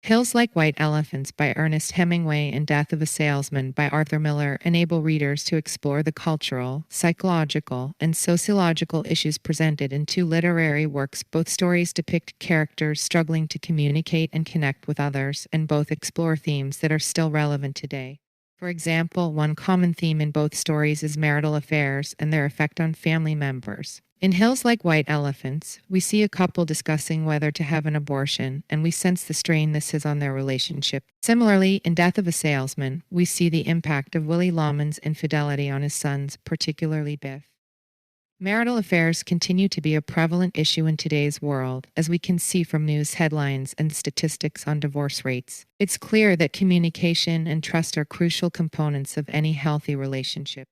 Hills Like White Elephants by Ernest Hemingway and Death of a Salesman by Arthur Miller enable readers to explore the cultural, psychological, and sociological issues presented in two literary works. Both stories depict characters struggling to communicate and connect with others, and both explore themes that are still relevant today. For example, one common theme in both stories is marital affairs and their effect on family members. In Hills Like White Elephants, we see a couple discussing whether to have an abortion, and we sense the strain this has on their relationship. Similarly, in Death of a Salesman, we see the impact of Willie Lawman's infidelity on his sons, particularly Biff. Marital affairs continue to be a prevalent issue in today's world, as we can see from news headlines and statistics on divorce rates. It's clear that communication and trust are crucial components of any healthy relationship.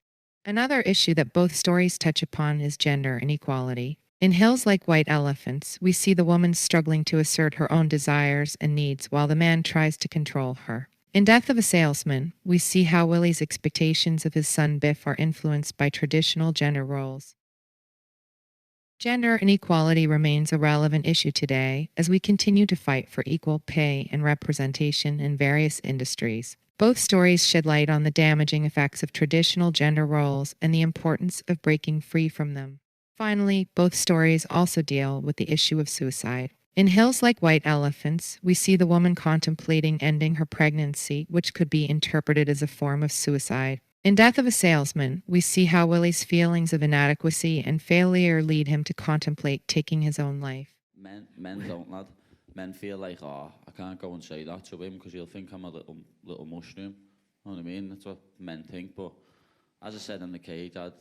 Another issue that both stories touch upon is gender inequality. In Hills Like White Elephants, we see the woman struggling to assert her own desires and needs while the man tries to control her. In Death of a Salesman, we see how Willie's expectations of his son Biff are influenced by traditional gender roles. Gender inequality remains a relevant issue today as we continue to fight for equal pay and representation in various industries. Both stories shed light on the damaging effects of traditional gender roles and the importance of breaking free from them. Finally, both stories also deal with the issue of suicide. In Hills Like White Elephants, we see the woman contemplating ending her pregnancy, which could be interpreted as a form of suicide. In Death of a Salesman, we see how Willie's feelings of inadequacy and failure lead him to contemplate taking his own life. Men don't, lad. Men feel like, oh, I can't go and say that to him because he'll think I'm a little mushroom. You know what I mean? That's what men think. But as I said in the cage, I'd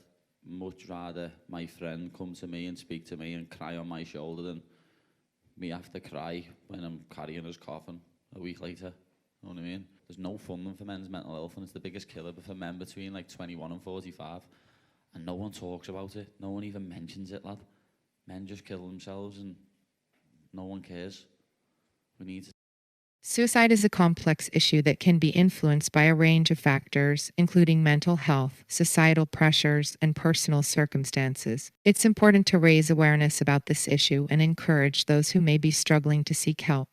much rather my friend come to me and speak to me and cry on my shoulder than me have to cry when I'm carrying his coffin a week later. You know what I mean? There's no funding for men's mental health, and it's the biggest killer for men between like 21 and 45. And no one talks about it. No one even mentions it, lad. Men just kill themselves and no one cares. We need to. Suicide is a complex issue that can be influenced by a range of factors, including mental health, societal pressures, and personal circumstances. It's important to raise awareness about this issue and encourage those who may be struggling to seek help.